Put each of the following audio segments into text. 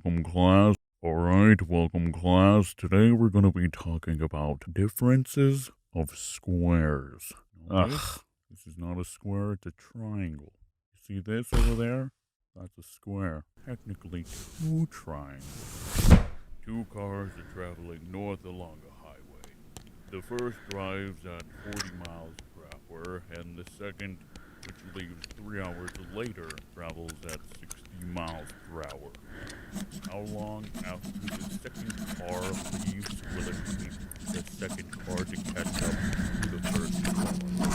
welcome class. Alright, welcome class. Today we're gonna be talking about differences of squares. Ugh, this is not a square, it's a triangle. You see this over there? That's a square. Technically two triangles. Two cars are traveling north along a highway. The first drives at 40 miles per hour, and the second, which leaves 3 hours later, travels at 60 miles per hour. How long after the second car leaves will it take the second car to catch up to the first car?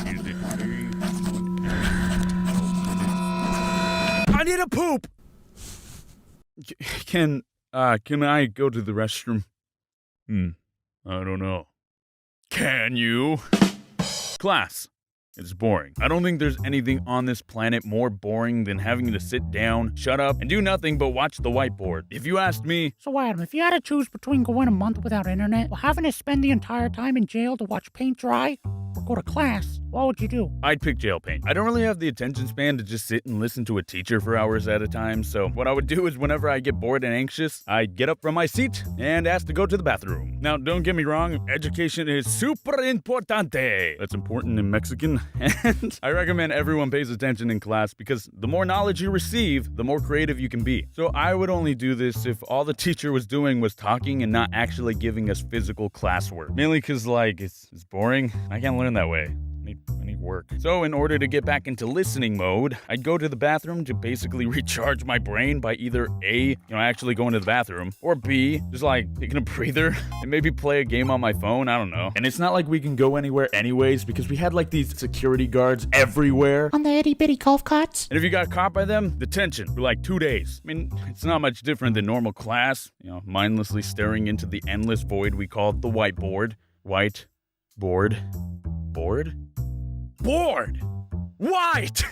Is it A, 1 I need a poop! Can I go to the restroom? I don't know. Can you? Class. It's boring. I don't think there's anything on this planet more boring than having to sit down, shut up, and do nothing but watch the whiteboard. If you asked me, So Adam, if you had to choose between going a month without internet or having to spend the entire time in jail to watch paint dry or go to class, what would you do? I'd pick jail paint. I don't really have the attention span to just sit and listen to a teacher for hours at a time, so what I would do is whenever I get bored and anxious, I'd get up from my seat and ask to go to the bathroom. Now, don't get me wrong, education is super importante. That's important in Mexican, and I recommend everyone pays attention in class because the more knowledge you receive, the more creative you can be. So I would only do this if all the teacher was doing was talking and not actually giving us physical classwork. Mainly because, it's boring. I can't learn that way. I need work. So in order to get back into listening mode, I'd go to the bathroom to basically recharge my brain by either A, actually going to the bathroom, or B, just taking a breather and maybe play a game on my phone, I don't know. And it's not like we can go anywhere anyways because we had these security guards everywhere. On the itty bitty golf carts? And if you got caught by them, detention for 2 days. I mean, it's not much different than normal class, mindlessly staring into the endless void we call the whiteboard. Board? White!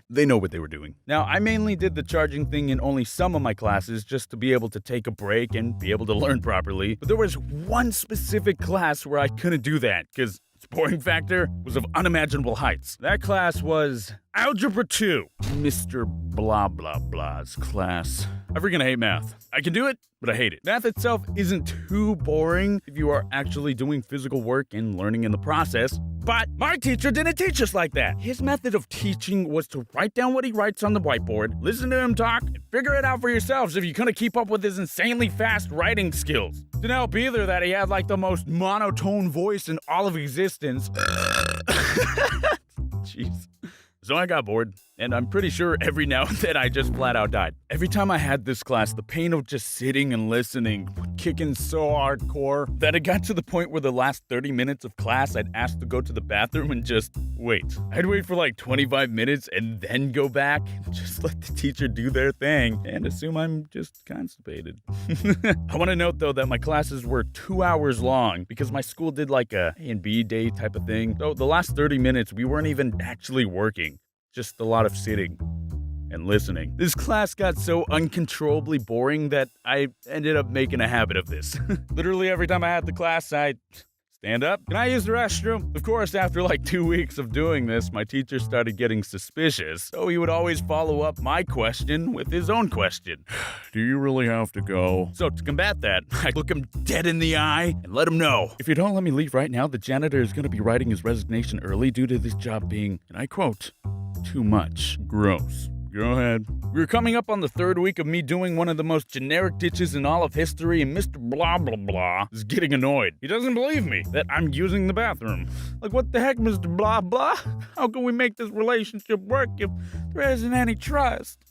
They know what they were doing. Now, I mainly did the charging thing in only some of my classes just to be able to take a break and be able to learn properly. But there was one specific class where I couldn't do that because its boring factor was of unimaginable heights. That class was Algebra 2. Mr. Blah Blah Blah's class. I freaking hate math. I can do it, but I hate it. Math itself isn't too boring if you are actually doing physical work and learning in the process. But my teacher didn't teach us like that. His method of teaching was to write down what he writes on the whiteboard, listen to him talk, and figure it out for yourselves if you couldn't keep up with his insanely fast writing skills. Didn't help either that he had the most monotone voice in all of existence. Jeez. So I got bored, and I'm pretty sure every now and then I just flat out died. Every time I had this class, the pain of just sitting and listening would kick in so hardcore that it got to the point where the last 30 minutes of class I'd ask to go to the bathroom and just wait. I'd wait for 25 minutes and then go back and just let the teacher do their thing and assume I'm just constipated. I want to note though that my classes were 2 hours long because my school did a A and B day type of thing. So the last 30 minutes we weren't even actually working. Just a lot of sitting and listening. This class got so uncontrollably boring that I ended up making a habit of this. Literally every time I had the class, I'd stand up. Can I use the restroom? Of course, after 2 weeks of doing this, my teacher started getting suspicious. So he would always follow up my question with his own question. Do you really have to go? So to combat that, I look him dead in the eye and let him know. If you don't let me leave right now, the janitor is going to be writing his resignation early due to this job being, and I quote, too much. Gross. Go ahead. We were coming up on the 3rd week of me doing one of the most generic ditches in all of history, and Mr. Blah Blah Blah is getting annoyed. He doesn't believe me that I'm using the bathroom. What the heck, Mr. Blah Blah? How can we make this relationship work if there isn't any trust?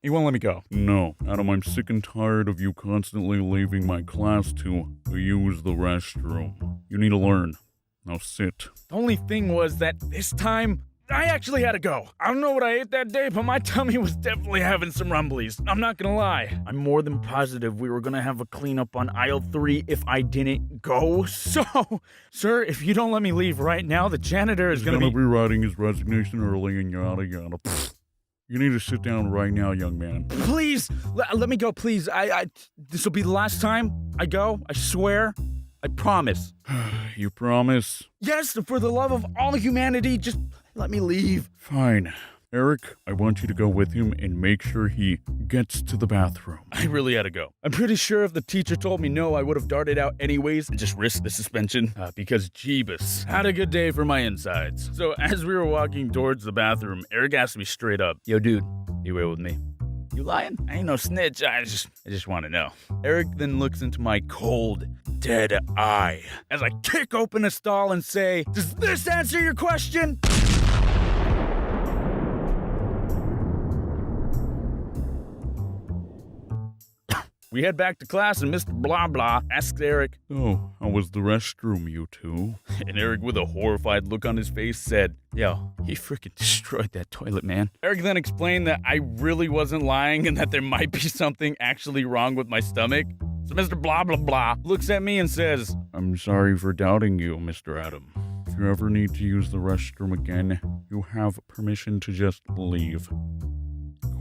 He won't let me go. No, Adam, I'm sick and tired of you constantly leaving my class to use the restroom. You need to learn. Now sit. The only thing was that this time, I actually had to go. I don't know what I ate that day, but my tummy was definitely having some rumblies. I'm not gonna lie. I'm more than positive we were gonna have a cleanup on aisle 3 if I didn't go. So, sir, if you don't let me leave right now, the janitor is gonna be writing his resignation early and yada yada. You need to sit down right now, young man. Please, let me go, please. This will be the last time I go. I swear. I promise. You promise? Yes, for the love of all humanity, just let me leave. Fine. Eric, I want you to go with him and make sure he gets to the bathroom. I really had to go. I'm pretty sure if the teacher told me no, I would have darted out anyways and just risked the suspension because Jeebus had a good day for my insides. So as we were walking towards the bathroom, Eric asked me straight up, "Yo, dude, you away with me? You lying? I ain't no snitch. I just want to know." Eric then looks into my cold, dead eye as I kick open a stall and say, "Does this answer your question?" We head back to class and Mr. Blah Blah asks Eric, "Oh, how was the restroom, you two?" and Eric, with a horrified look on his face, said, "Yo, he freaking destroyed that toilet, man." Eric then explained that I really wasn't lying and that there might be something actually wrong with my stomach. So Mr. Blah Blah Blah looks at me and says, "I'm sorry for doubting you, Mr. Adam. If you ever need to use the restroom again, you have permission to just leave.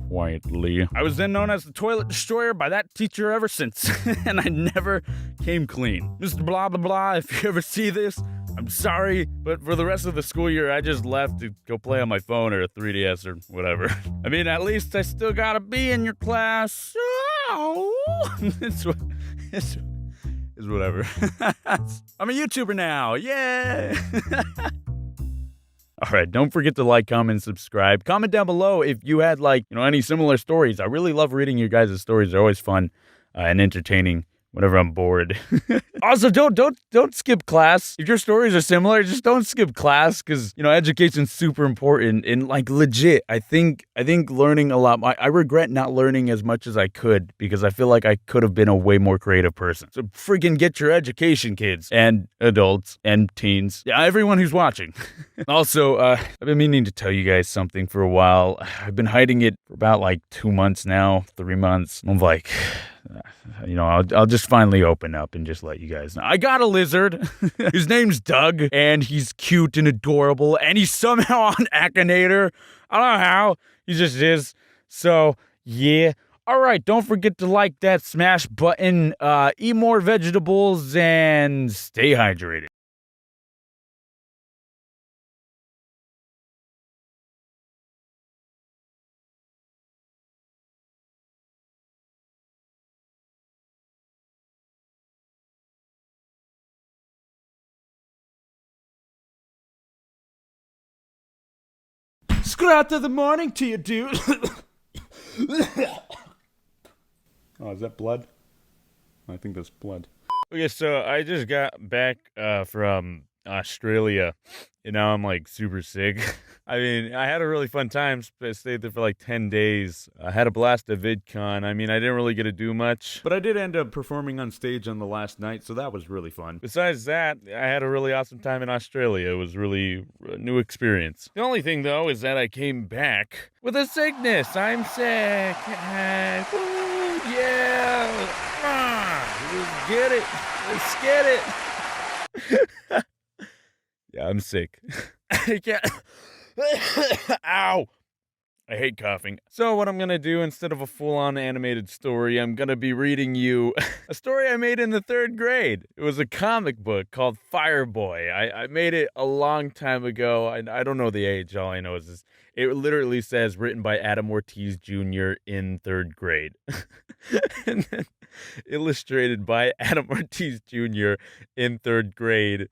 Quietly." I was then known as the toilet destroyer by that teacher ever since, and I never came clean. Mr. Blah Blah Blah, if you ever see this, I'm sorry, but for the rest of the school year, I just left to go play on my phone or a 3DS or whatever. I mean, at least I still gotta be in your class. Oh, it's whatever. I'm a YouTuber now, yay! All right, don't forget to like, comment, and subscribe. Comment down below if you had, any similar stories. I really love reading your guys' stories. They're always fun and entertaining whenever I'm bored. Also, don't skip class. If your stories are similar, just don't skip class because, education's super important and legit. I think learning a lot. I regret not learning as much as I could because I feel like I could have been a way more creative person. So freaking get your education, kids and adults and teens. Yeah, everyone who's watching. Also, I've been meaning to tell you guys something for a while. I've been hiding it for about 2 months now, 3 months. I'm like, I'll just finally open up and just let you guys know. I got a lizard. His name's Doug, and he's cute and adorable, and he's somehow on Akinator. I don't know how. He just is. So, yeah. All right, don't forget to like that smash button, eat more vegetables, and stay hydrated. Scrap of the morning to you, dude. Oh, is that blood? I think that's blood. Okay, so I just got back from Australia, and now I'm super sick. I mean, I had a really fun time. I stayed there for 10 days. I had a blast at VidCon. I mean, I didn't really get to do much, but I did end up performing on stage on the last night, so that was really fun. Besides that, I had a really awesome time in Australia. It was really a new experience. The only thing, though, is that I came back with a sickness. I'm sick. Woo, yeah. Let's get it. Let's get it. Yeah, I'm sick. I can't. Ow. I hate coughing. So what I'm going to do, instead of a full-on animated story, I'm going to be reading you a story I made in the 3rd grade. It was a comic book called Fireboy. I made it a long time ago. I don't know the age. All I know is it literally says written by Adam Ortiz Jr. in 3rd grade. And then illustrated by Adam Ortiz Jr. in 3rd grade.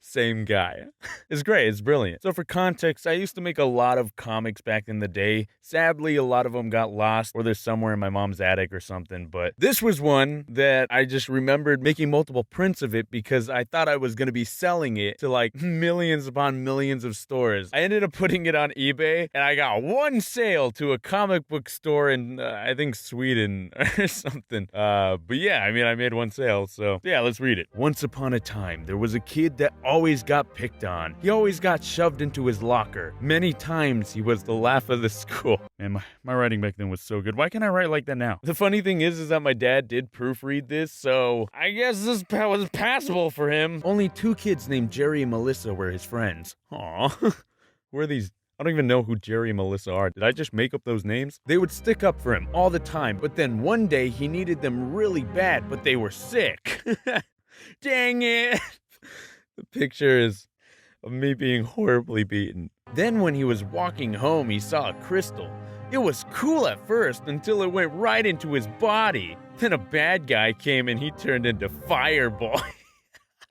Same guy. It's great. It's brilliant. So for context, I used to make a lot of comics back in the day. Sadly, a lot of them got lost or they're somewhere in my mom's attic or something. But this was one that I just remembered making multiple prints of it because I thought I was going to be selling it to millions upon millions of stores. I ended up putting it on eBay and I got one sale to a comic book store in, I think, Sweden or something. But yeah, I mean, I made one sale. So yeah, let's read it. Once upon a time, there was a kid that always got picked on. He always got shoved into his locker. Many times he was the laugh of the school. Man, my writing back then was so good. Why can't I write like that now? The funny thing is that my dad did proofread this, so I guess this was passable for him. Only 2 kids named Jerry and Melissa were his friends. Aw. Who are these? I don't even know who Jerry and Melissa are. Did I just make up those names? They would stick up for him all the time, but then one day he needed them really bad, but they were sick. Dang it. The picture is of me being horribly beaten. Then when he was walking home, he saw a crystal. It was cool at first until it went right into his body. Then a bad guy came and he turned into Fireball.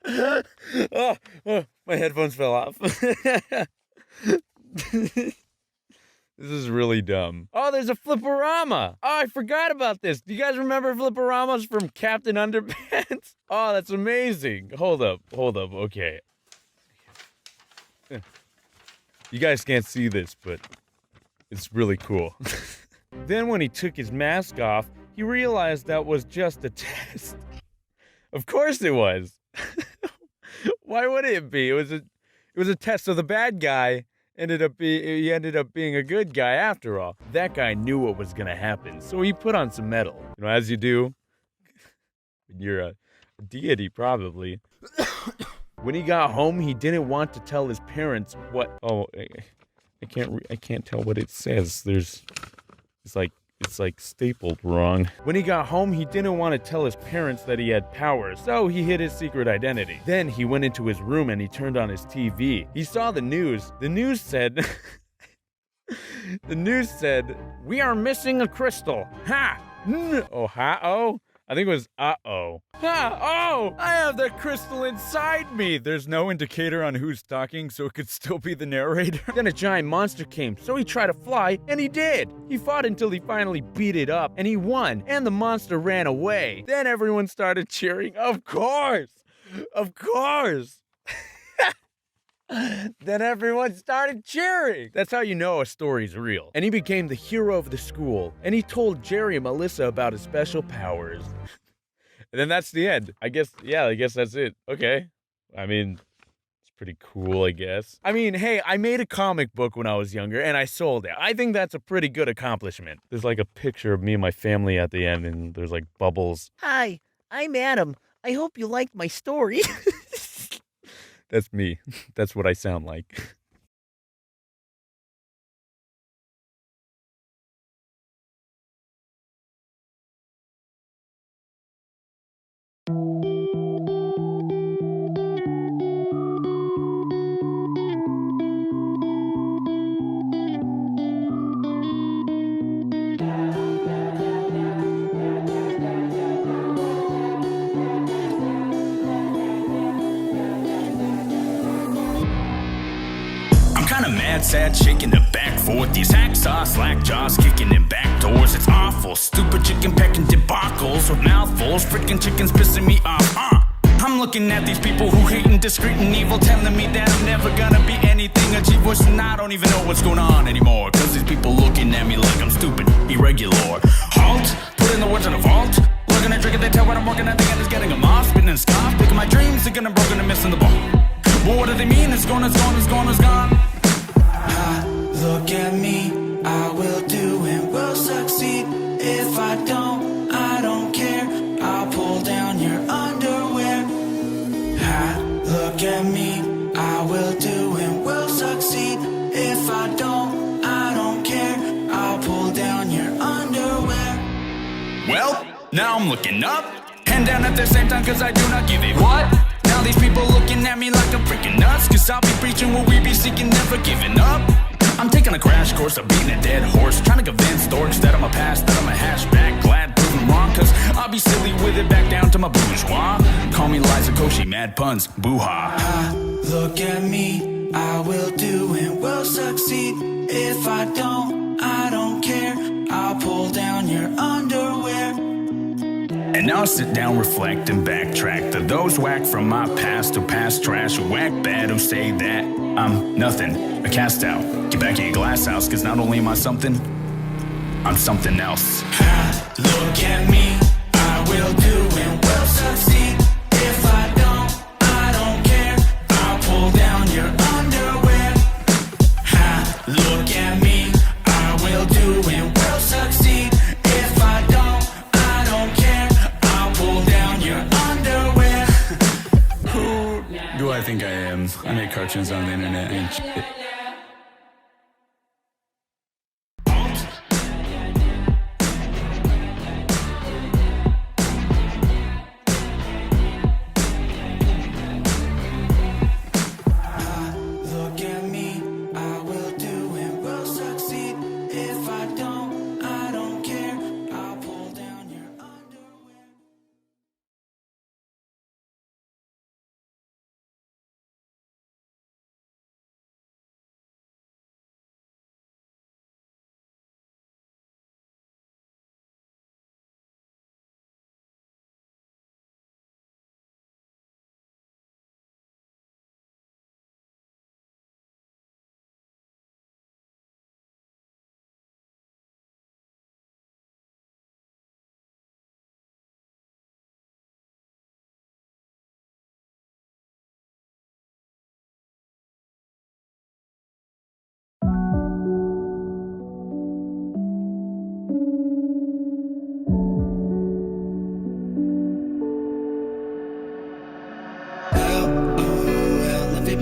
Oh, my headphones fell off. This is really dumb. Oh, there's a Flipperama. Oh, I forgot about this. Do you guys remember Flipperamas from Captain Underpants? Oh, that's amazing. Hold up. Okay. You guys can't see this, but it's really cool. Then when he took his mask off, he realized that was just a test. Of course it was. Why would it be? It was a test. So the bad guy ended up being a good guy after all. That guy knew what was gonna happen, so he put on some metal. You know, as you do when you're a deity, probably. When he got home, he didn't want to tell his parents what. Oh, I can't tell what it says. It's like stapled wrong. When he got home, he didn't want to tell his parents that he had powers, so he hid his secret identity. Then he went into his room and he turned on his TV. He saw the news. The news said, "We are missing a crystal." Ha! Oh, ha-oh? I think it was uh-oh. Ha! Oh! I have the crystal inside me! There's no indicator on who's talking, so it could still be the narrator. Then a giant monster came, so he tried to fly, and he did! He fought until he finally beat it up, and he won, and the monster ran away. Then everyone started cheering. Of course! Of course! Then everyone started cheering. That's how you know a story's real. And he became the hero of the school. And he told Jerry and Melissa about his special powers. And then that's the end. I guess that's it. Okay. I mean, it's pretty cool, I guess. I mean, hey, I made a comic book when I was younger and I sold it. I think that's a pretty good accomplishment. There's like a picture of me and my family at the end and there's like bubbles. Hi, I'm Adam. I hope you liked my story. That's me. That's what I sound like. Kinda mad, sad, shaking the back forth. These hacksaw, slack jaws, kicking in back doors. It's awful, stupid chicken pecking debacles with mouthfuls. Freaking chickens pissing me off. I'm looking at these people who hate and discreet and evil, telling me that I'm never gonna be anything achieve. Voice and I don't even know what's going on anymore. Cause these people looking at me like I'm stupid, irregular. Halt, put in the words in a vault. Looking at drinking, they tell what I'm working at. Thinking it's getting them off, spitting and scoff. Picking my dreams, thinking I'm broken and missing the ball. But what do they mean? It's gone, it's gone, it's gone, it's gone. Look at me, I will do and will succeed. If I don't care. I'll pull down your underwear. Look at me, I will do and will succeed. If I don't care. I'll pull down your underwear. Well, now I'm looking up and down at the same time, cause I do not give a what. Now these people looking at me like I'm freaking nuts, cause I'll be preaching what we be seeking, never giving up. I'm taking a crash course of beating a dead horse, trying to convince dorks that I'm a past, that I'm a hatchback, glad proven wrong, cause I'll be silly with it back down to my bourgeois. Call me Liza Koshy, mad puns, boo-ha. Look at me, I will do and will succeed. If I don't care. I'll pull down your underwear. And now I sit down, reflect, and backtrack to those whack from my past who pass trash, who act bad, who say that I'm nothing, a cast out. Get back in your glass house, cause not only am I something, I'm something else. Look at me, I will do and will succeed. If I don't care. I'll pull down your underwear. Look at me, I will do and will succeed. If I don't care. I'll pull down your underwear. Who do I think I am? I make cartoons on the internet and shit. Look at me, I will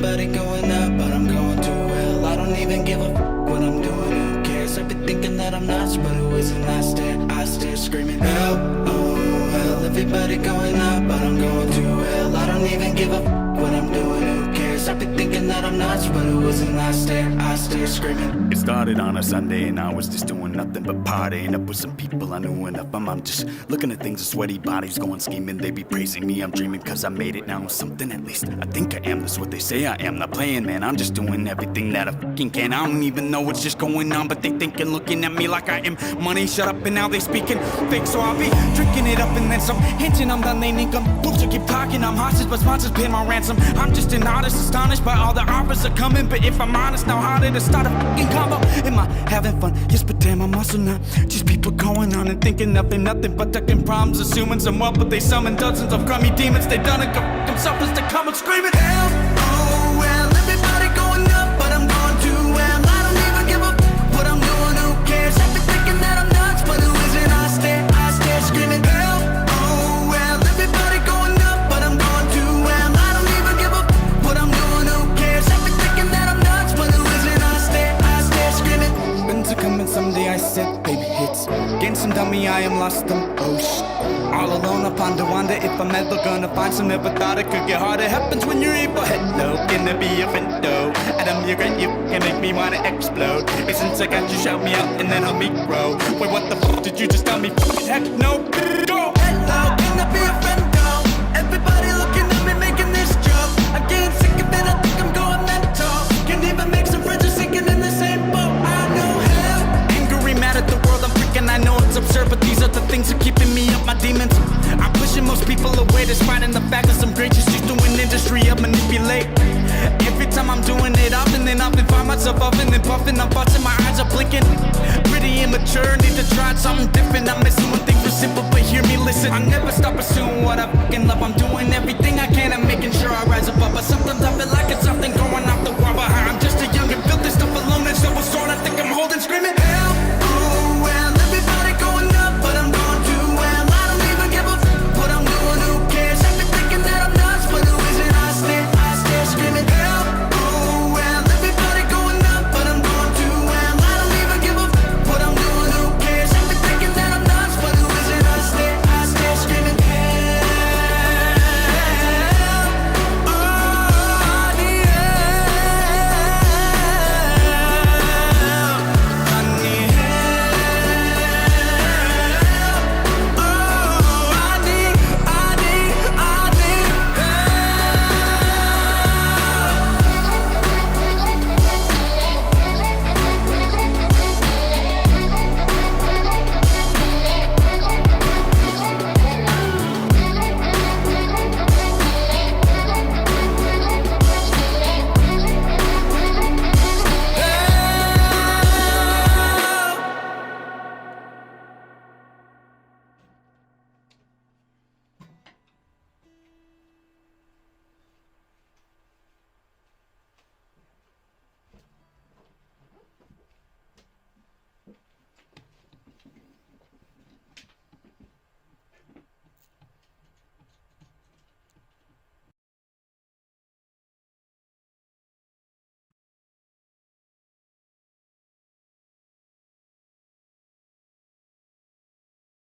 everybody going up, but I'm going too well. I don't even give a what I'm doing, who cares? I've been thinking that I'm nuts, but who isn't? I stare screaming help, oh hell. Everybody going up, but I'm going too well. I don't even give a what I'm doing, who cares? I've been thinking that I'm nuts, but who isn't? I stare screaming. It started on a Sunday and I was just doing nothing but partying up with some people I knew enough. I'm just looking at things, sweaty bodies going scheming. They be praising me, I'm dreaming cause I made it now. Something at least I think I am, that's what they say I am. Not playing, man, I'm just doing everything that I fucking can. I don't even know what's just going on, but they thinking, looking at me like I am money. Shut up and now they speaking fake, so I'll be drinking it up and then some. Hinting I'm done, they think I'm supposed to keep talking. I'm hostage, but sponsors pay my ransom. I'm just an artist, astonished by all the offers are coming. But if I'm honest, now harder to start a fucking combo. Am I having fun? Yes, but damn, I'm also not. Just people going on and thinking nothing but ducking problems, assuming some wealth, but they summon dozens of crummy demons. They done it, go fuck themselves as they come and screaming help, oh well. Everybody going up, but I'm going too well. I don't even give a what I'm doing, who cares? I've been thinking that I'm nuts, but who isn't? I stare screaming help, oh well. Everybody going up, but I'm going too well. I don't even give a what I'm doing, who cares? I've been thinking that I'm nuts, but who isn't? I stare screaming. Winter coming someday, I said, baby hits. Gain some dummy, I am lost them. Oh shit. All alone, I ponder, wonder if I'm ever gonna find some. Never thought it could get harder. Happens when you're able. Hello, gonna be a window. Adam, you're great, you can make me wanna explode. Hey, since I got you, shout me out and then help me grow. Wait, what the fuck did you just tell me? Fucking heck no. Go. Hello, gonna be a window. Everybody looking at me making this joke. I'm getting sick of it, I think I'm going mental. Can't even make some friends who sinking in the same boat. I know hell. Angry, mad at the world, I'm freaking. I know it's absurd, but these are the things that keeping me up. My demons, I'm pushing most people away, despite the fact that some great just doing industry up manipulate. Every time I'm doing it up and then find myself up and then puffing. I'm busting, my eyes are blinking. Pretty immature, need to try something different. I'm missing one thing for simple, but hear me listen. I never stop pursuing what I fucking love. I'm doing everything I can, I'm making sure I rise above. But sometimes I